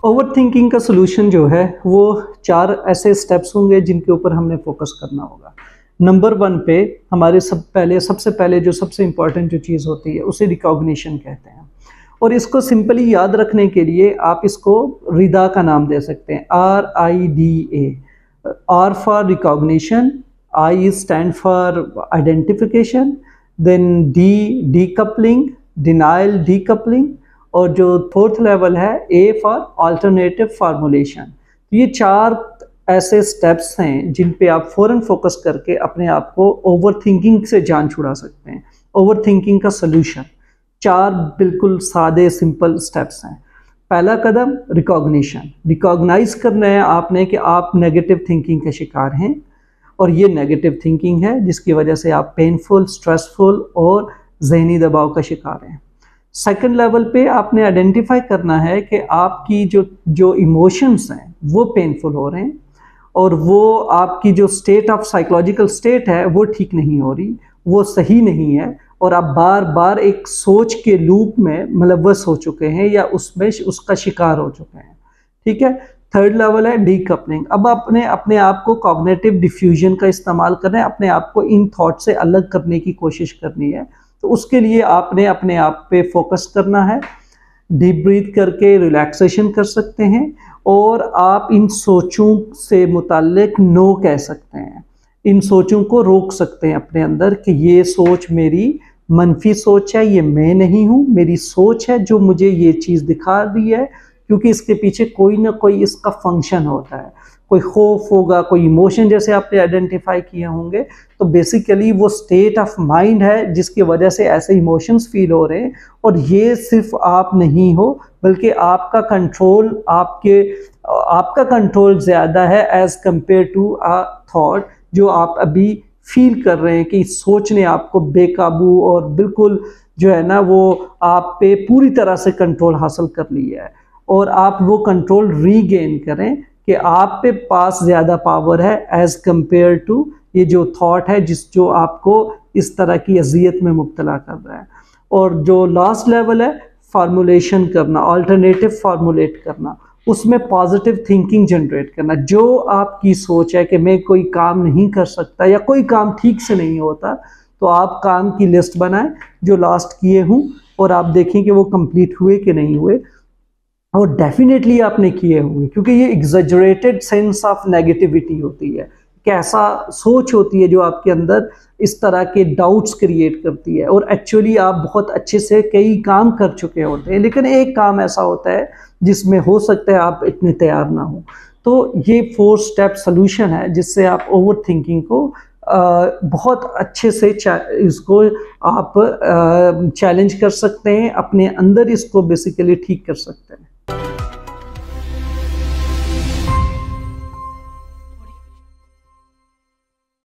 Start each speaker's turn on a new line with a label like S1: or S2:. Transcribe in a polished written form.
S1: Over thinking का solution जो है वो 4 ऐसे स्टेप्स होंगे जिनके ऊपर हमने फोकस करना होगा। नंबर 1 पे हमारे सबसे पहले जो सबसे इम्पॉर्टेंट जो चीज़ होती है उसे रिकॉग्निशन कहते हैं। और इसको सिंपली याद रखने के लिए आप इसको रिदा का नाम दे सकते हैं, RIDA। R for recognition, I stand for identification, then decoupling, denial decoupling, और जो 4th लेवल है A फॉर अल्टरनेटिव फार्मूलेशन। तो ये 4 ऐसे स्टेप्स हैं जिन पे आप फ़ौरन फोकस करके अपने आप को ओवर थिंकिंग से जान छुड़ा सकते हैं। ओवर थिंकिंग का सलूशन 4 बिल्कुल सादे सिंपल स्टेप्स हैं। पहला कदम रिकॉग्निशन, रिकॉग्नाइज करना है आपने कि आप नेगेटिव थिंकिंग के शिकार हैं और ये नेगेटिव थिंकिंग है जिसकी वजह से आप पेनफुल, स्ट्रेसफुल और जहनी दबाव का शिकार हैं। सेकंड लेवल पे आपने आइडेंटिफाई करना है कि आपकी जो इमोशंस हैं वो पेनफुल हो रहे हैं और वो आपकी जो स्टेट ऑफ साइकोलॉजिकल स्टेट है वो ठीक नहीं हो रही, वो सही नहीं है और आप बार बार एक सोच के लूप में मुलव्वस हो चुके हैं या उसमें उसका शिकार हो चुके हैं। ठीक है। थर्ड लेवल है डीकपलिंग। अब आपने अपने आप को कॉग्निटिव डिफ्यूजन का इस्तेमाल करना है, अपने आप को इन थॉट से अलग करने की कोशिश करनी है। तो उसके लिए आपने अपने आप पे फोकस करना है, डीप ब्रीथ करके रिलैक्सेशन कर सकते हैं और आप इन सोचों से मुताल्लिक नो कह सकते हैं, इन सोचों को रोक सकते हैं अपने अंदर कि ये सोच मेरी मनफी सोच है, ये मैं नहीं हूँ, मेरी सोच है जो मुझे ये चीज़ दिखा रही है, क्योंकि इसके पीछे कोई ना कोई इसका फंक्शन होता है। कोई खौफ होगा, कोई इमोशन जैसे आपने आइडेंटिफाई किए होंगे, तो बेसिकली वो स्टेट ऑफ माइंड है जिसकी वजह से ऐसे इमोशंस फील हो रहे हैं और ये सिर्फ आप नहीं हो बल्कि आपका कंट्रोल ज़्यादा है as compared to a thought जो आप अभी फील कर रहे हैं कि सोच ने आपको बेकाबू और बिल्कुल जो है ना वो आप पे पूरी तरह से कंट्रोल हासिल कर लिया है और आप वो कंट्रोल रीगेन करें कि आप पे पास ज़्यादा पावर है एज कंपेयर टू ये जो थॉट है जो आपको इस तरह की अजियत में मुब्तला कर रहा है। और जो लास्ट लेवल है फार्मूलेशन करना, अल्टरनेटिव फार्मूलेट करना, उसमें पॉजिटिव थिंकिंग जनरेट करना। जो आपकी सोच है कि मैं कोई काम नहीं कर सकता या कोई काम ठीक से नहीं होता, तो आप काम की लिस्ट बनाएं जो लास्ट किए हूँ और आप देखें कि वो कंप्लीट हुए कि नहीं हुए, और डेफिनेटली आपने किए होंगे क्योंकि ये एग्जैजरेटेड सेंस ऑफ नेगेटिविटी होती है, कैसा सोच होती है जो आपके अंदर इस तरह के डाउट्स क्रिएट करती है और एक्चुअली आप बहुत अच्छे से कई काम कर चुके होते हैं लेकिन एक काम ऐसा होता है जिसमें हो सकता है आप इतने तैयार ना हो। तो ये 4 स्टेप सोल्यूशन है जिससे आप ओवर थिंकिंग को बहुत अच्छे से इसको आप चैलेंज कर सकते हैं, अपने अंदर इसको बेसिकली ठीक कर सकते हैं।